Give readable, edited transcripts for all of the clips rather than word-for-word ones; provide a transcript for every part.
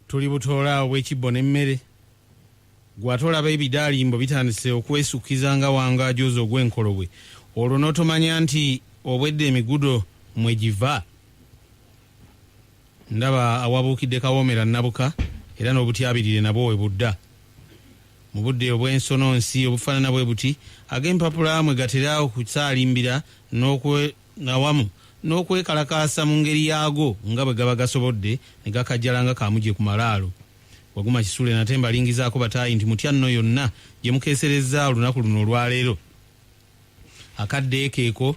tuli butoola obw'ekibbo n'emmere gw'atolaba ebidaalimbo bitandise okwesukiza nga wangaajoza ogw'enkolobwe olwo n'otomanya nti obwedde emigudo mwe giva. Ndaba awabuukidde kawoomera nabuka era n'obutyabirire nabwo we budda mu budde obw'ensononsi obufaanana bwe buti ag'empapula mwe gatera okusaalimbira n'awamu n'okwekalakaasa mu ngeri yaago nga bwe gaba gasobodde ne gakajjala nga kaamuje ku malaalo. Waguma Kisule nate mbalingizaako bataayi nti mutya nno yonna gye mukeeserezza olunaku luno olwaleero. Akadde keeko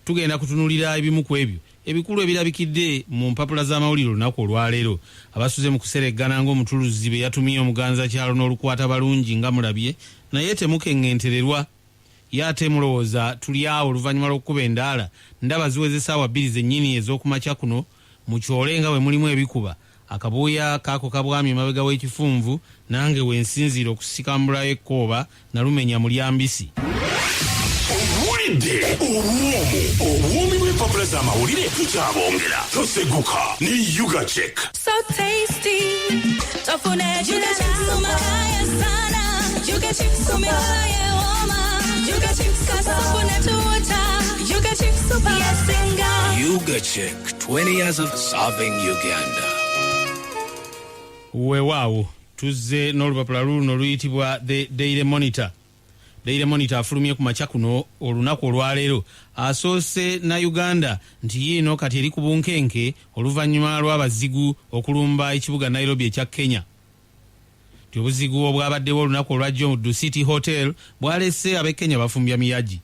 tugenda kutunulira ebimu ku ebyo ebikulu ebirabikidde mu mpapula z'amawulire olunaku olwaleero. Abasuze mu kusereggana ng'omutuluzi be yatumye omuganza kyalo n'olukwata balungi nga mulabye naye temukeŋŋentererwa. Ye ate mulowooza tuli awo oluvannyuma lw'okukuba endaala ndaba ziweze essaawa 2 zennyini ez'okumakya kuno mu kyole nga bwe mulimu ebikuba akabuuya kaako kabwami emabega w'ekifunvu nange wensinziira okusikambulayo ekkooba nalumenya mulyambisi. Obwedde obwomi bw'empapula z'amawulire tukyabongera toseguka ne Yuga Check. So tasty tofune Yuga Check sumaya sana Yuga Check sumaya woma Yuga Check kasofune tuwata Yuga Check supaya singa. Yuga Check, 20 years of serving Uganda. Weewaawo tuzze n'olupapula luno luyitibwa The Daily Monitor. Daily Monitor afulumye ku makya kuno olunaku olwaleero asoose na Uganda nti yiino kati eri ku bunkenke oluvannyuma lw'abazigu okulumba ekibuga Nairobi ekya Kenya. Ti obuzigu obwabaddewo olunaku olwajjo mu Du City Hotel bwalese ab'Ekenya bafumbya miyagi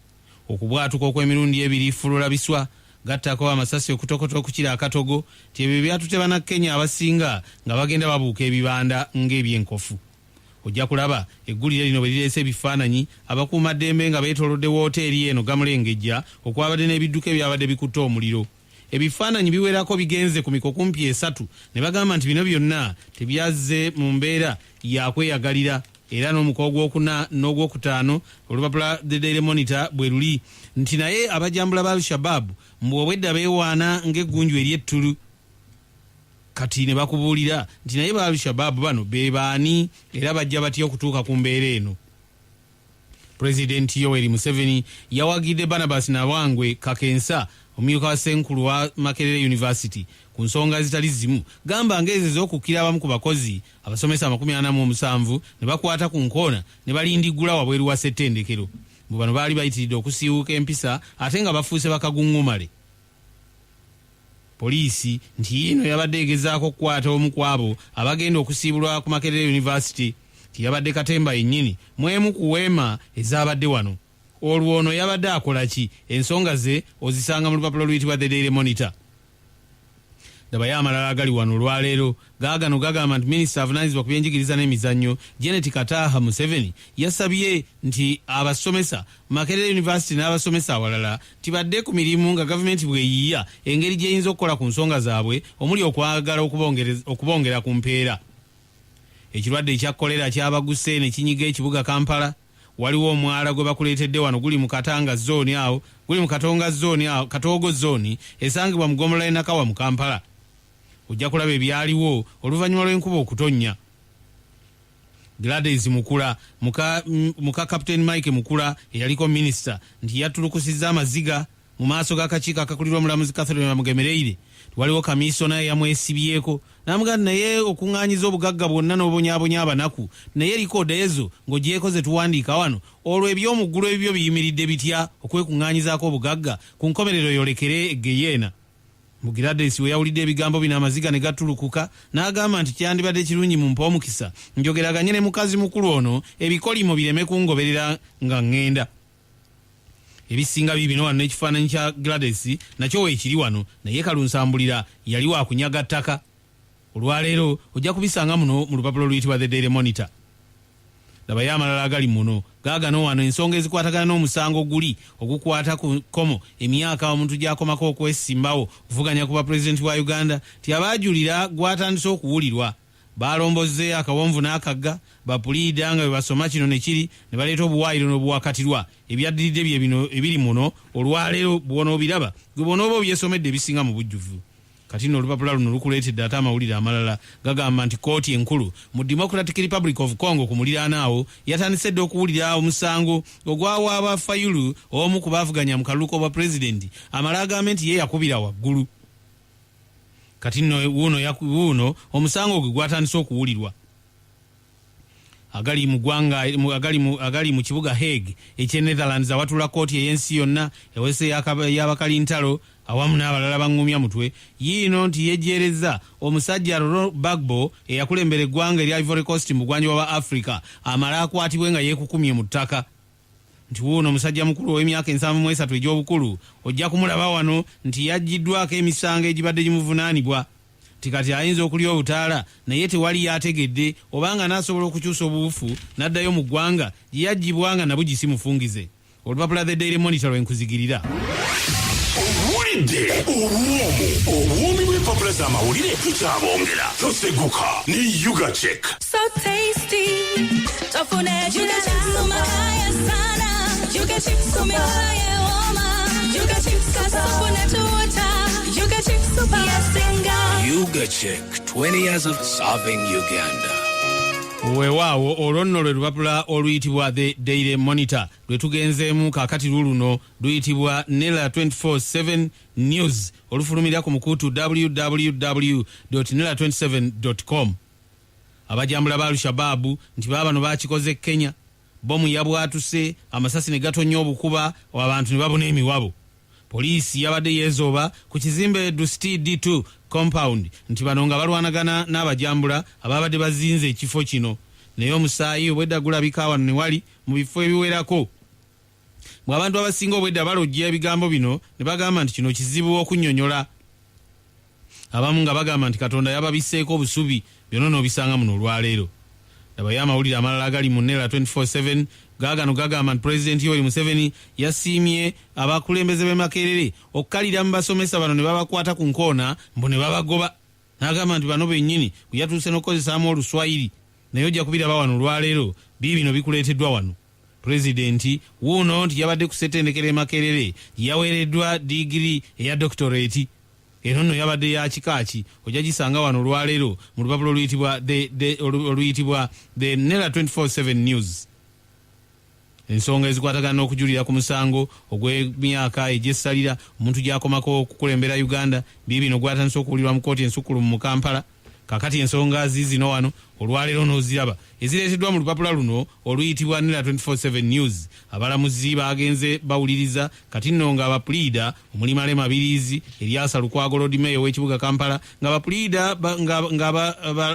okubwatuka okw'emirundi ebiri fulula biswa gattako amasasi okutokota okukira akatogo ti ebyo byatute bannakenya abasinga nga bagenda babuuka ebibanda ng'ebyenkofu. Ojja kulaba eggulire lino bwe lireese ebifaananyi abakuumaddembe nga beetoolodde wooteeri eno gamulengejja okwabadde n'ebidduka ebyabadde bikutte omuliro. Ebifaananyi biwerako bigenze ku miko kumpi 3 ne bagamba nti bino byonna tebyazze mu mbeera ya kweyagalira. Era n'omuko ogwokuna n'ogwokutaano olupapula The Daily Monitor bwe luli nti naye abajambula ba Alshabab mbwe obwedda beewaana ng'eggunju ery'ettulu. Kati ne bakubuulira nti naye ba Alshabab bano be baani era bajja batya okutuuka ku mbeera eno. Pulezidenti Yoweri Museveni yawagidde Barnabas Nawangwe Kakensa omumyuka wa Ssenkulu wa Makerere University ku nsonga zitali zimu gamba ngezi z'okukkira abamu ku bakozi abasomesa 47 ne bakwata ku nkoona ne balindiggula wabweru wa ssettendekero. Mu bano baali bayitiridde okusiiwuuka empisa ate nga bafuuse bakaguŋŋumale. Poliisi nti yiino yabadde egezaako okukwata omu ku abo abagenda okusiibulwa ku Makerere University ti yabadde Katemba yennyini mwemu ku weema ezabadde wano. Olwo ono yabadde akola ki? Ensonga ze ozisanga mu lupapula luyitibwa The Daily Monitor. Dabayo amalala agali wano olwaleero gaagano gagamba nti minisita avunaanyizibwa ku byenjigiriza n'emizannyo Janet Kataha Museveni yasabye nti abasomesa Makerere University n'abasomesa awalala tibadde ku mirimu nga gavumenti bweyiiya engeri gy'eyinza okukola ku nsonga zaabwe omuli okwagala okubongera ku mpeera. Ekirwadde ekya kolera kyabaguse ne kinyiga ekibuga Kampala. Waliwo omwala gwe bakuleetedde wano guli mu Katanga zone awo guli mu Katonga zone awo Katogo zone esangibwa mu Gomola Nakawa mu Kampala. Ojja kulaba ebyaliwo oluvannyuma lw'enkuba okutonnya. Gladys Mukula muka Captain Mike Mukula eyaliko minisita nti yatulukusizza amaziga mu maaso g'akakiiko akakulirwa omulamuzi Catherine Mugemereire. Waliwo kamisona yamwesibyeko namuganda naye okuŋŋaanyiza obugagga bwonna n'obonyaabonya abanaku naye likooda ezo ng'ogyekoze tuwandiika wano olwo eby'omuggulu ebyo biyimiridde bitya okwekuŋŋaanyizaako obugagga ku nkomerero yolekere egeyeena. Mugladys we yawulidde ebigambo bino amaziga ne gatulukuka n'agamba nti kyandibadde kirungi mu mpa omukisa njogeraganye ne mukazi mukulu ono ebikolimo bireme kungoberera nga ŋŋenda. Ebisinga bibino wano n'ekifaananyi kya Gladys nakyo weekiri wano naye kalunsambulira yali wa kunyaga ttaka. Olwaleero ojja kubisanga muno mu lupapula oluyitibwa The Daily Monitor. Dabayo amalala agali muno gaagano wano ensonga ezikwatagana n'omusango guli ogukwata ku kkomo emyaka omuntu gy'akomako okwesimbawo okuvuganya ku bwapulezidenti wa Uganda ti abaajulira gwatandise okuwulirwa. Balomboze akawonvu n'akagga bapuliida nga bwe basoma kino ne kiri ne baleeta obuwaayiro n'obuwakatirwa ebyaddiridde bye bino ebiri muno olwaleero bw'onoobiraba gwe bw'onooba obyesomedde ebisinga mu bujjuvu. kati nno olupapula luno lukuleetedde ate amawulire amalala gagamba nti kooti enkulu mu Democratic Republic of Congo ku muliraano awo yatandise dde okuwulira omusango ogwawaaba Fayulu omu ku baavuganya mu kalulu k'obwa pulezidenti amala agambe nti ye yakubira waggulu. Kati nno wuuno omusango gwe gwatandise okuwulirwa agali mu kibuga Hague ekye Netherlands awatula kooti ey'ensi yonna ewese y'abakalintalo awamu n'abalala bangumya mutwe yiino nti yejereza omusajja Laurent Gbagbo eyakulembera eggwanga erya Ivory Coast mu bugwanjuba bwa Africa amala akwatibwe nga yeekukumye mu ttaka. Nti wuuno omusajja mukulu ow'emyaka 73 egy'obukulu ojja kumulaba wano nti yaggiddwako emisango egibadde gimuvunaanibwa. Tikati ayinza okulya obutaala naye tewali yategedde obanga n'asobola okukyusa obuufu n'addayo mu ggwanga gye yaggibwanga nabwo gisimufungize. Olupapula The Daily Monitor lwenkuzigirira. Owulidde obwomi bw'empapula z'amawulire tukyabongera toseguka ne Yuga Check. So tasty. Tofune Yuga Chicks umahaya sana. Yuga Chicks umehaya woma. Yuga Chicks kasofune tuwata. Yuga Chicks upayasinga. Yuga Check, 20 years of serving Uganda. Weewaawo olwo nno lwe lupapula oluyitibwa The Daily Monitor lwe tugenzeemu kaakati luno luyitibwa Nela 24/7 News olufulumira ku mukutu www.nela27.com. Abajambula ba Alshabab nti baabano bakikoze Kenya, bomu yabwatuse, amasasi ne gatonya obukuba, abantu ne babuna emiwabo. Poliisi yabadde yeezooba ku kizimbe Dusti D2 compound nti bano nga balwanagana n'abajambula ababadde bazinze ekifo kino, naye omusaayi obwedda gulabika wano ne wali mu bifo ebiwerako. Bw'abantu abasinga obwedda balojja ebigambo bino ne bagamba nti kino kizibu okunnyonnyola. Abamu nga bagamba nti Katonda yababiseeko obusubi, byonna n'obisanga muno olwaleero. Dabayo amawulire amalala agali mu Nela 24/7 gaagano gagamba nti Pulezidenti Yoweri Museveni yasiimye abakulembeze b'e Makerere okkalira mu basomesa bano ne babakwata ku nkoona mbu ne babagoba. N'agamba nti bano bennyini bwe yatuuse n'okukozesaamu Oluswayiri naye ojja kubiraba wano olwaleero bino bikuleeteddwa wano. Pulezidenti wuuno nti yabadde ku ssettendekero e Makerere yaweereddwa digiri eya doctorate. Eno nno yabadde ya kikaaki ojja gisanga wano olwaleero mu lupapula oluyitibwa The Nela 24/7 News. Ensonga ezikwatagana n'okujulira ku musango ogw'emyaka egy'essalira omuntu gy'akomako okukulembera Uganda bino gwatandise okuwulirwa mu kooti ensukkulumu mu Kampala. Kakati ensonga zino wano olwaleero n'oziraba ezireeteddwa mu lupapula luno oluyitibwa Nela 24/7 News. Abalamuzi bagenze bawuliriza kati nno nga abapuliida omuli Male Mabirizi, Eriasa Lukwago Lord Mayor w'ekibuga Kampala nga abapuliida nga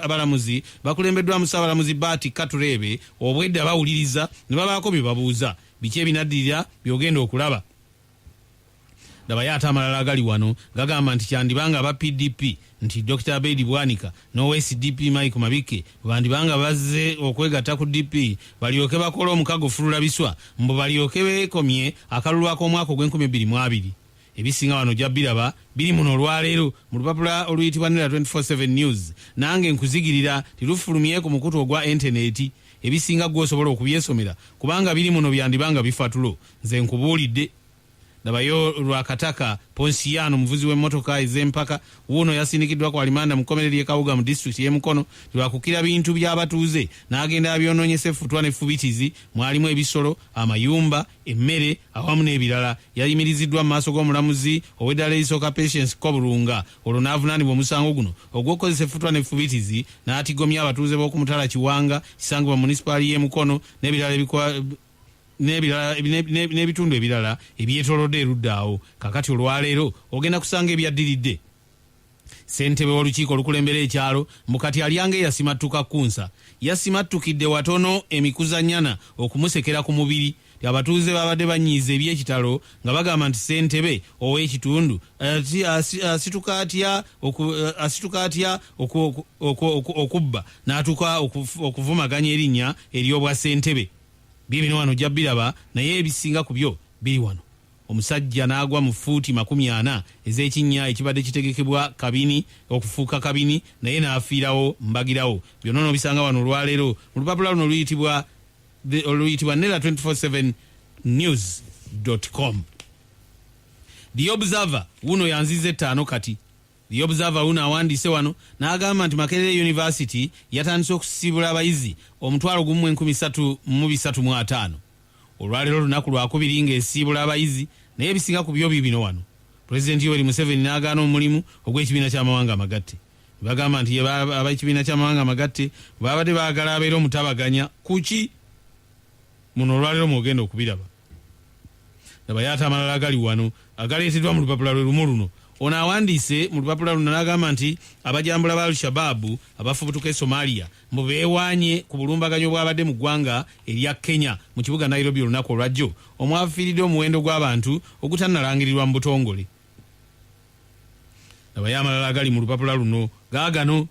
abalamuzi bakulembeddwa musaabalamuzi Bati Katurebe obwedda bawuliriza ne babaako bye babuuza biki ebinaddirira byogenda okulaba. Dabayo ate amalala agali wano gagamba nti kyandibanga aba PDP nti Dr. Abedi Bwanika n'OSDP Mike Mabike bandibanga bazze okwegatta ku DP balyoke bakola omukago fululabiswa mbu balyoke beekomye akalulu ak'omwaka ogw'2020. Ebisinga wano ojja biraba biri muno olwaleero mu lupapula oluyitibwa Nela 24/7 News. Nange nkuzigirira tirufulumye ku mukutu ogwa intaneti ebisinga gw'osobola okubyesomera kubanga biri muno byandibanga bifatulo. Nze nkubuulidde. Dabayo Lwakataka Ponsiano muvuzi w'emmotoka ez'empaka wuuno yasindikiddwa ku alimanda mu kkomerero y'e Kawuga mu district y'e Mukono lwakukira bintu by'abatuuze n'agenda abyonoonyesa effutwa n'effubitizi mwalimu ebisolo, amayumba, emmere awamu n'ebirala. Yayimiriziddwa mu maaso g'omulamuzi ow'eddala erisooka Patience Kobulunga olwo n'avunaanibwa omusango guno ogw'okukozesa effutwa n'effubitizi n'atigomya abatuuze b'oku Mutala Kiwanga kisangibwa mu munisipaali y'e Mukono n'ebitundu ebirala ebyetolodde erudda awo. Kakati olwaleero ogenda kusanga ebyaddiridde. Ssentebe w'olukiiko olukulembera ekyalo mukati alyange yasimattuka kunsa yasimattukidde watono emikuzannyana okumusekera ku mubiri. Abatuuze babadde banyiiza eby'ekitalo nga bagamba nti ssentebe ow'ekitundu asituka atya okubba n'atuuka okuvumaganya erinnya ery'obwa ssentebe. Bino wano ojja biraba naye ebisinga ku byo biri wano. Omusajja n'agwa mu fuuti 40 ez'ekinnya ekibadde kitegekebwa kabini okufuuka kabini naye n'afiirawo mbagirawo. Byonna n'obisanga wano olwaleero mu lupapula luno oluyitibwa Nela 24/7 News.com. The Observer wuno yanzize 5 kati. The Observer una awandise wano n'agamba nti Makerere University yatandise okusibula abayizi 1335. Olwaleero lunaku lwakubiri ng'esiibula abayizi naye ebisinga ku byo bibino wano. Pulezidenti Yoweri Museveni n'agaana omulimu ogw'ekibiina ky'amawanga amagatte. Bagamba nti ab'ekibiina ky'amawanga amagatte babadde baagala abeera omutabaganya kuki muno olwaleero mwogenda okubiraba. Nabayaata amalala agali wano agaleeteddwa mu lupapula lwe lumu luno. Ono awandiise mu lupapula luno n'agamba nti abajambula ba Alshabab abafubutuka e Somalia mbu beewaanye ku bulumbaganyo bw'abadde mu ggwanga erya Kenya mu kibuga Nairobi olunaku olwajjo omwafiiridde omuwendo gw'abantu ogutannalangirirwa mu butongole. Nabaye amalala agali mu lupapula luno gaagano.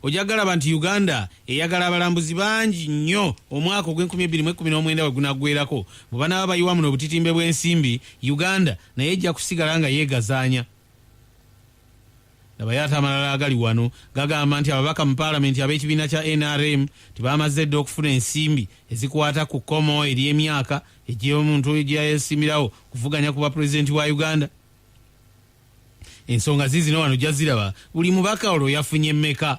Ojagalaba nti Uganda eyagala abalambuzi bangi nnyo omwaka ogw'2019 we gunaggweerako bwe banaaba bayiwa muno obutitimbe bw'ensimbi Uganda naye ejja kusigala nga yeegazaanya. Nabayaata amalala agali wano gagamba nti ababaka mu paalamenti ab'ekibiina kya NRM tibamaze dda okufuna ensimbi ezikwata ku kkomo ery'emyaka egy'omuntu egyayesimbirawo kuvuganya ku bwapulezidenti wa Uganda. Ensonga ziizino wano jaziraba buli mubaka olwo yafunye mmeka.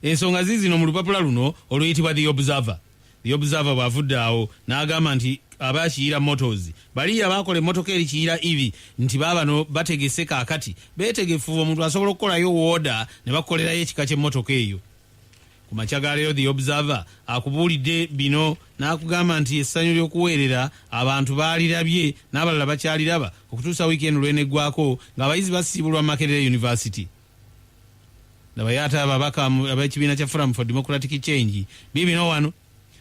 Ensonga ziizino mu lupapula luno oluyitibwa The Observer. The Observer bw'avudde awo n'agamba nti abakiyira motors baliya bakola emmotoka eri kiyira ivi nti baabano bategese kaakati beetegefu omuntu asobola okukolayo wooda ne bakolerayo ekika ky'emmotoka eyo. Ku makya ga leero The Observer akubuulidde bino n'akugamba nti essanyu ly'okuweerera abantu baalirabye n'abalala bakyaliraba okutuusa wiikendi lweneggwako ng'abayizi basiibulwa Makerere University. Nabayaata ababaka ab'ekibiina kya Forum for Democratic Change bibino wano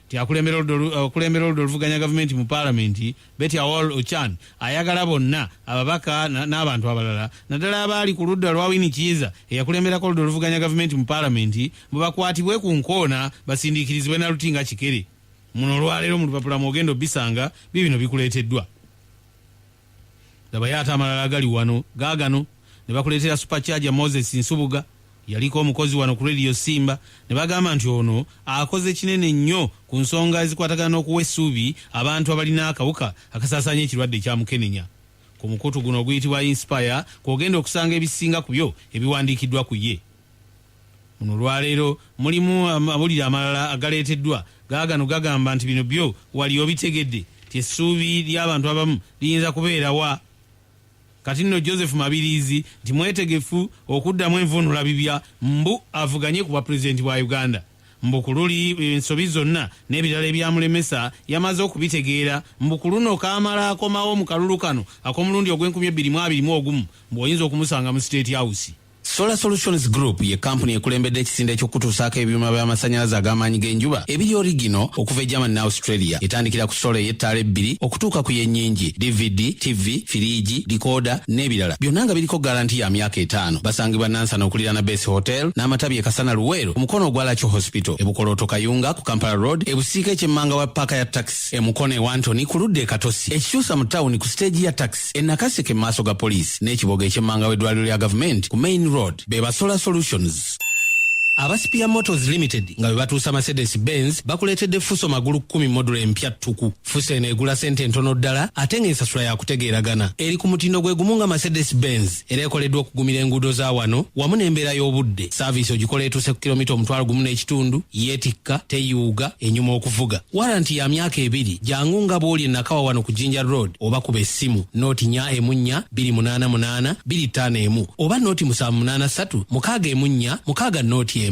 ti akulembera oludda oluvuganya gavumenti mu paalamenti Betty Awol Ochan ayagala bonna ababaka n'abantu abalala naddala abaali ku ludda lwa Winnie Kiiza eyakulemberako oludda oluvuganya gavumenti mu paalamenti bwe bakwatibwe ku nkoona basindiikirizibwe na Lutinga Kikere. Muno olwaleero mu lupapula mwogenda obisanga bibino bikuleeteddwa. Nabayaata amalala agali wano gaagano ne bakuleetera Supercharger Moses Nsubuga yaliko omukozi wano ku Radio Simba ne bagamba nti ono akoze kinene nnyo ku nsonga ezikwatagana n'okuwa essuubi abantu abalina akawuka akasaasaanya ekirwadde ekya mukenenya. Ku mukutu guno oguyitibwa Inspire kwogenda okusanga ebisinga ku byo ebiwandiikiddwa ku ye. Muno olwaleero mulimu amawulire amalala agaleeteddwa gaagano gagamba nti bino byo wali obitegedde ti essuubi ly'abantu abamu liyinza kubeerawa. Kati nno Joseph Mabirizi nti mwetegefu okuddamu envuunula bibya mbu avuganye ku bwapulezidenti bwa Uganda. Mbu ku luli ensobi zonna n'ebirala ebyamulemesa yamaze okubitegeera mbu ku luno kaamala akomawo mu kalulu kano ak'omulundi ogw'2021 mbw'oyinza okumusanga mu State House. Solar Solutions Group ye kampuni ekulembedde ekisinde ky'okutuusaako ebyuma by'amasannyalaze ag'amaanyi g'enjuba ebiri origino okuva e Germany ne Australia. Etandikira ku sola ey'ettaala ebbiri okutuuka ku y'ennyingi, DVD, TV, firiigi, decoder n'ebirala. Byonna nga biriko garanti ya myaka 5. Basangibwa Nansana okuliraana Base Hotel n'amatabi e Kasana Luweero ku mukono ogwa Lachyo Hospital, e Bukoloto Kayunga ku Kampala Road, e Busiika ekyemmanga wa paaka ya taxi, e Mukono e Wantoni ku ludda e Katosi, ekikyusa mu tawuni ku stage ya taxi, e Nakaseke mu maaso ga poliisi, n'ekiboga ekyemmanga w'eddwaliro lya gavumenti ku Main Road. Beba Solar Solutions. Abaspia Motors Limited nga bebatuusa Mercedes Benz bakuleetedde Fuso magulu 10 module empya ttuku. Fuso eno egula sente ntono ddala ate ng'ensasula ya kutegeeragana. Eri ku mutindo gwe gumu nga Mercedes Benz era ekoleddwa okugumira enguudo za wano wamu n'embeera y'obudde. Saavisi ogikola etuuse ku kilomita 1.5 yeetikka teyuuga enyuma okuvuga. Waranti ya myaka 2 jangu nga bw'oli Nakawa wano ku Jinja Road oba kuba essimu nooti 4 288 oba nooti 783 6 nooti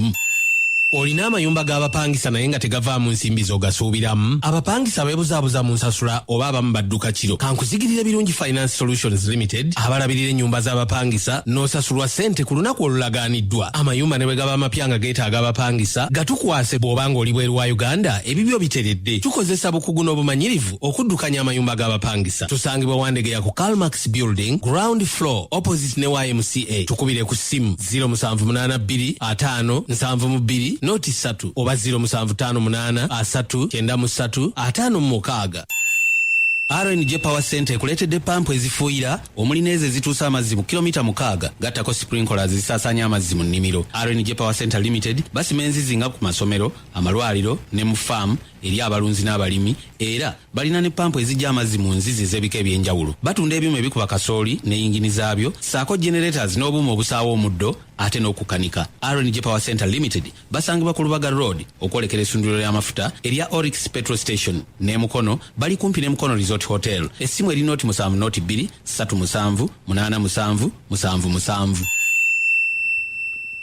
olina amayumba g'abapangisa naye nga tegavaamu nsimbi z'ogasuubiramu. Abapangisa beebuzaabuza mu nsasula oba abamu badduka kiro. Kankuzigirire birungi Finance Solutions Limited abalabirira ennyumba z'abapangisa n'osasulwa ssente ku lunaku olulagaaniddwa. Amayumba ne bwe gaba amapya nga geetaaga abapangisa gatukwase bw'oba ng'oli bweru wa Uganda ebibyo biteredde. Tukozesa bukugu n'obumanyirivu okuddukanya amayumba g'abapangisa. Tusangibwa Wandegeya ku Calmax Building ground floor opposite ne YMCA. Tukubire ku ssimu 0782 5 72 noti 3 oba 0758 3 93 5 6. RNG Power Center ekuleetedde pampu ezifuuyira omuli n'ezo ezituusa amazzi mu kilomita 6 gattako sprinklers zisaasanya amazzi mu nnimiro. RNG Power Center Limited basima enzizi nga ku masomero, amalwaliro ne mu faamu eri abalunzi n'abalimi, era balina ne pampu ezijja amazzi mu nzizi ez'ebika eby'enjawulo. Batunda ebyuma ebikuba kasooli ne yingini zaabyo, saako generators n'obuuma obusaawa omuddo ate n'okukanika. RNG Power Center Limited basangibwa ku Lubaga Road okwolekera essundiro ly'amafuta erya Oryx Petrol Station ne Mukono, bali kumpi ne Mukono Resort Hotel. Essimu eri noti 7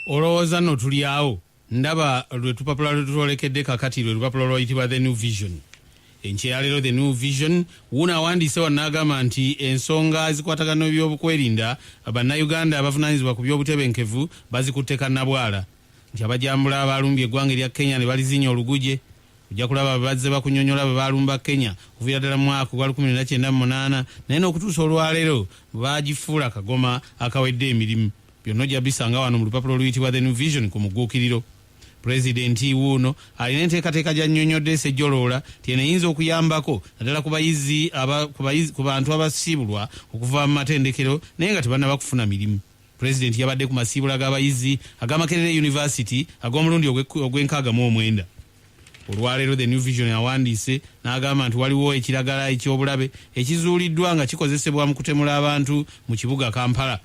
olowooza nno tuli awo. Ndaba lwe tupapula lwe tutwolekedde kakati lwe lupapula lwayitibwa The New Vision. Enkyeyaleero The New Vision wuuna awandiise wannagamba nti ensonga ezikwatagana n'ebyobukwerinda bannayuganda abavunaanyizibwa ku byobutebenkevu bazikutte kannabwala, nti abajambula abalumbye eggwanga erya Kenya ne balizinya oluguje. Ojja kulaba bazze bakunyonyola bwe balumba Kenya okuviira ddala mu mwaka gwa 1998 naye n'okutuusa olwaleero baagifuula akagoma akawedde emirimu. Byonna ojja bisanga wano mu lupapula oluyitibwa The New Vision ku mugguukiriro. Pulezidenti wuuno alina enteekateeka gy'annyonnyodde sejjoloola ti eno eyinza okuyambako naddala ku bantu abasiibulwa okuva mu matendekero naye nga tebannaba kufuna mirimu. Pulezidenti yabadde ku masiibula g'abayizi ag'Amakerere University ag'omulundi ogw'enkaaga-mu-9. Olwaleero The New Vision awandiise n'agamba nti waliwo ekiragala eky'obulabe ekizuuliddwa nga kikozesebwa mu kutemula abantu mu kibuga Kampala.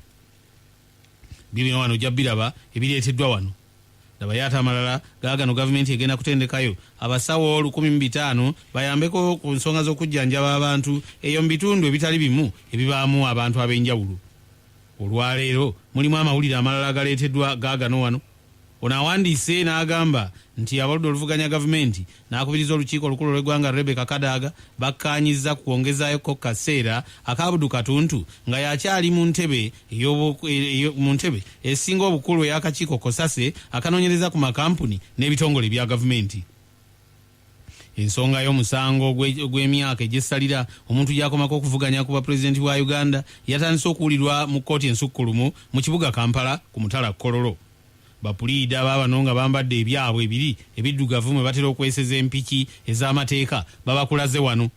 Bibino wano ojja biraba ebireeteddwa wano. Dabayata amalala gaagano gavumenti egenda kutendekayo abasawo 1,500 bayambeko ku nsonga z'okujjanjaba abantu eyo mu bitundu ebitali bimu ebibaamu abantu ab'enjawulo. Olwaleero mulimu amawulire amalala agaleeteddwa gaagano wano. Ono awandiise n'agamba nti abaludde oluvuganya gavumenti n'akubiriza olukiiko olukulu lw'eggwanga Rebecca Kadaga bakkaanyizza kwongezaayo kaseera akabudu katuntu nga yakyali mu ntebe esinga obukulu ey'akakiiko Kosase akanoonyereza ku makampuni n'ebitongole bya gavumenti. Ensonga y'omusango gw'emyaka egy'essalira omuntu gy'akomako okuvuganya ku bwapulezidenti bwa Uganda yatandise okuwulirwa mu kkooti ensukkulumu mu kibuga Kampala ku mutala Kololo. Bapuliida baabano nga bambadde ebyabwe ebiri ebiddugavu mwe batera okweseza empiki ez'amateeka babakulaze wano.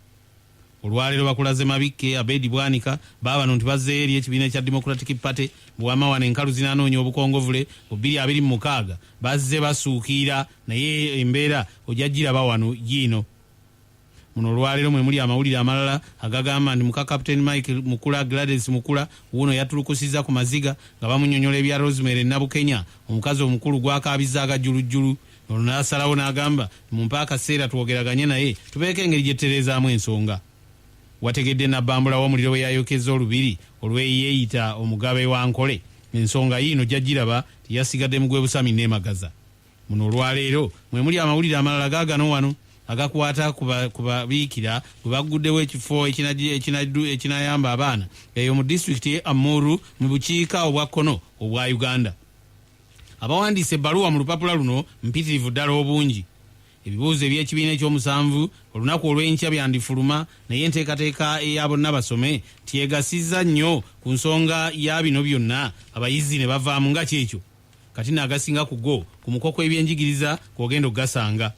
Olwaleero bakulaze Mabikke, Abedi Bwanika baabano nti bazzeeyo eri ekibiina ekya Democratic Party bwama wano enkalu zinanoonya obukongovule ku 2026 bazze basuukira naye embeera ojja giraba wano yiino. Muno olwaleero mwe muli amawulire amalala agagamba nti muka Captain Mike Mukula Gladys Mukula wuuno yatulukusizza ku maziga nga bamunyonyola ebya Rosemary Nabukenya omukazi omukulu gwakaabiza agajjulujjulu. Ono n'asalawo n'agamba mumpe akaseera twogeraganye naye tubeeko engeri gye tutereezaamu ensonga. Wategedde Nabbambula w'omuliro we yayokeza olubiri olweyeeyita omugabe wa Nkole. Ensonga yiino gyagiraba tiyasigadde mu gwebusami n'emagaza. Muno olwaleero mwe muli amawulire amalala gaagano wano agakwata ku babiikira bwe baguddewo ekifo ekinayamba abaana eyo mu disitulikiti y'e Amuru mu bukiika obwa kkono obwa Uganda. Abawandiise ebbaluwa mu lupapula luno mpitirivu ddala obungi. Ebibuuzo eby'ekibiina ekyomusanvu olunaku olw'enkya byandifuluma naye enteekateeka eya bonna basome tyegasizza nnyo ku nsonga ya bino byonna abayizi ne bavaamu nga kyekyo. Kati n'agasinga ku go ku mukoko ebyenjigiriza kwogenda okugasanga.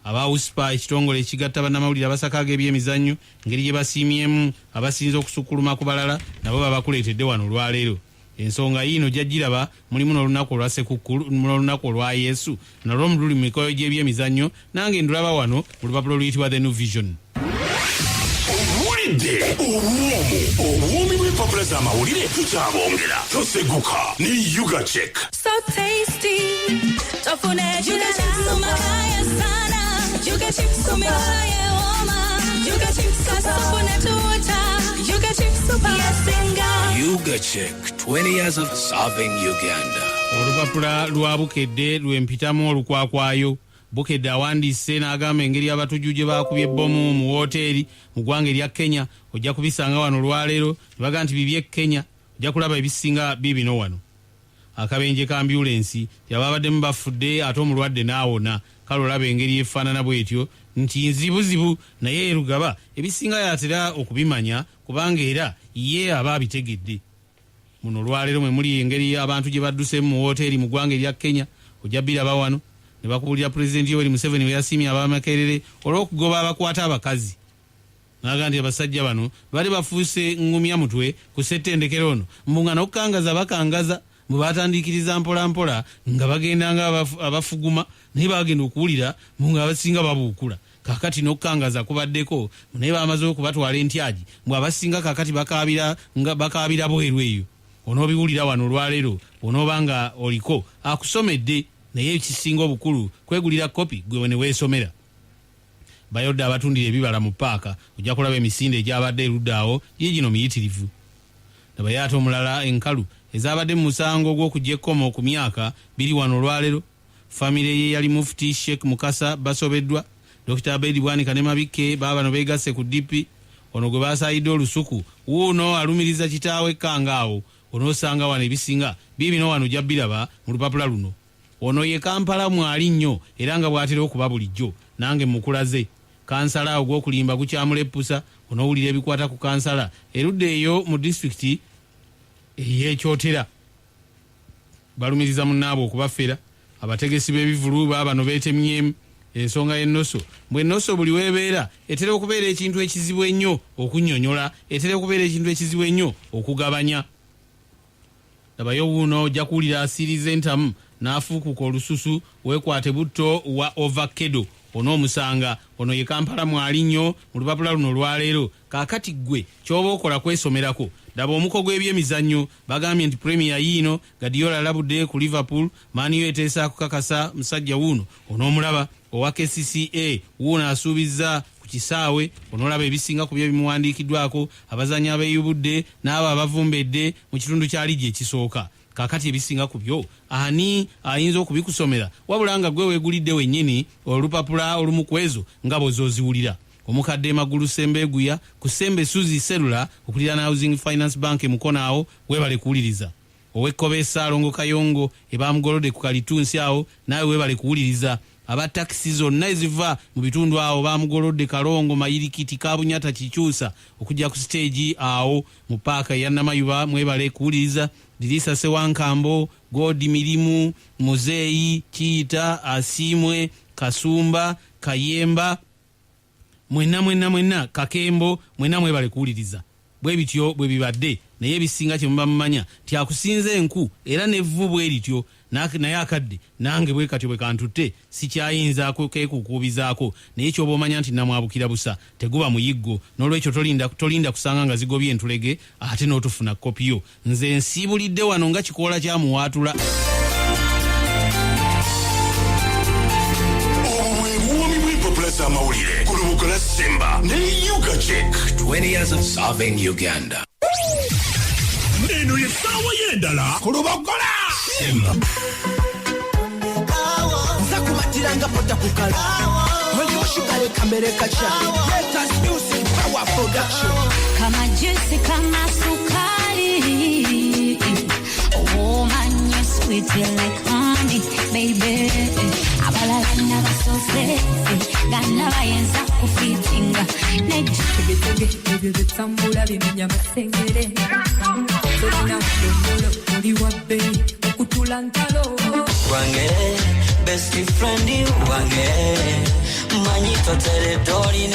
Aba USPA ekitongole ekigatta bannamawulire abasakaaga ebyemizannyo ngeri gye basiimyemu abasinza okusukkuluma ku balala nabo babakuleetedde wano olwaleero. Ensonga yiino gyagiraba mulimu n'olunaku olwa Sekukkulu n'olunaku olwa Yesu nalwo mululi mu mikolo gy'ebyemizannyo nange ndulaba wano mu lupapula oluyitibwa The New Vision. Owulidde obwomi bw'empapula z'amawulire tukyabongera toseguka ne Yuga Check. So tasty. Tofune Yuga Chicks umakaya sana. Yuga Chicks umekaya woma. Yuga Chicks kasofune tuota. Yuga Chicks upayasenga. Yuga Check, 20 years of serving Uganda. Olupapula lwa Bukedde lwempitamu olukwakwayo. Bukedde awandiise n'agamba engeri abatujju gye baakubye ebbomu mu wooteeri mu ggwanga erya Kenya ojja kubisanga wano olwaleero ne baga nti bibye Kenya ojja kulaba ebisinga bibino wano. Akabenje ka ambulensi yababaddemu bafudde ate omulwadde n'awona. Kale olaba engeri efaanana bwetyo nti nzibuzibu naye erugaba ebisinga yatera okubimanya kubanga era ye aba abitegedde. Muno olwaleero mwe muli engeri abantu gye badduseemu mu wooteeri mu ggwanga erya Kenya ojja biraba wano. Ne bakubulira Pulezidenti Yoweri Museveni we yasiimye ab'Amakerere olw'okugoba abakwata abakazi. n'agamba abasajja bano bali bafuuse ngumya mutwe ku ssettendekero ono mbunga n'okukangaza bakangaza bwe batandikiriza mpolampola nga bagenda nga abafuguma naye bagenda okuwulira mbunga abasinga babuukula kakati n'okukangaza kubaddeko naye bamaze okubatwala entyagi mbwe abasinga kakati bakaabira bweru eyo onoobiwulira wano olwaleero onooba nga oliko akusomedde naye ekisinga obukulu kwegulira kopi gwe ne weesomera. Bayodde abatundira ebibala mu paaka ojja kulaba emisinde egyabadde erudda awo gino miyitirivu. Nabaye ate omulala enkalu ezabadde mu musango gw'okujja ekkomo ku myaka biri wano olwaleero. Famire ye yali Mufti Sheikh Mukasa basobeddwa. Dr. Abedi Bwanika ne Mabikke baabano beegasse ku DP. Ono gwe baasayidde olusuku wuuno alumiriza kitaawe Kangaawo. Onoosanga wano ebisinga biibino wano ojja biraba mu lupapula luno. Ono ye Kampala mwali nnyo era nga bw'atera okuba bulijjo nange mukulaze. Kansala ogw'okulimba gukyamuleppusa onoowulira ebikwata ku kansala erudde eyo mu disitulikiti ey'Ekyotera. Balumiriza munnaabwe okubafera abategesi b'ebivulu baabano beetemyemu ensonga y'ennoso. Bwe ennoso buli weebeera etera okubeera ekintu ekizibu ennyo okunnyonnyola, etera okubeera ekintu ekizibu ennyo okugabanya. Labayo wuuno ojja kuwulira asiiriza entamu n'afuukuka olususu weekwate butto wa ovakedo onoomusanga. Ono ye Kampala mwali nnyo mu lupapula luno olwaleero. Kaakati ggwe ky'oba okola kwesomerako. Daba omuko gw'ebyemizannyo bagambye nti Premier yiino Guardiola alabudde ku Liverpool, Man U eteesa kukakasa musajja wuuno onoomulaba. Owa KCCA wuuno asuubizza ku kisaawe onoolaba ebisinga ku byo bimuwandiikiddwako abazannyi abeeyubudde n'abo abavumbedde mu kitundu kya ligi ekisooka. Kaakati ebisinga ku byo ani ayinza okubikusomera wabula nga gwe weegulidde wennyini olupapula olumu ku ezo nga bw'ozooziwulira. Omukadde Magulu Sembeguya ku Sembe Suzi Cellular okulira na Housing Finance Bank Mukono awo weebale kuwuliriza. Owekkobe Saalongo Kayongo ebaamugolodde ku Kalitunsi awo naawe weebale kuwuliriza. Aba takisi zonna eziva mu bitundu awo baamugolodde Kalongo Mayirikiti Kabunyata Kikyusa okujja ku siteegi awo mu paaka ya Namayuba mwebale kuwuliriza. Dirisa Sewankambo, Godi Mirimu, Muzeeyi, Kiyita, Asimwe, Kasumba, Kayemba, mwenna Kakembo mwenna mwebale kuwuliriza. Bwe bityo bwe bibadde naye ebisinga kye muba mumanya ti akusinze enku era nevvu bwe lityo naye akadde nange bwe katyo bwe kantutte sikyayinzaako keekukuubizaako naye kyoba omanya nti namwabukira busa teguba muyiggo n'olwekyo tolinda kusanga nga zigobye entulege ate n'otufuna kopiyo. Nze nsiibulidde wano nga kikoola kyamuwaatula. Amawulire ku lubuga lwa Simba ne Yuga Check. 20 years of serving Uganda. Eno ye ssaawa y'endala ku lubogola Simba. Nzakumatiranga pota kukala olyoshugale kamere kacha Letters Music Power Production. Kama juicy kama sukari, oh man you're sweet like honey baby. Abalala n'abasose gana bayenza kufitinga negitege ebyo bitambula bimenya masengere tolina kudomola oli wabbe okutula ntalo wange best friend wange manyi totere doli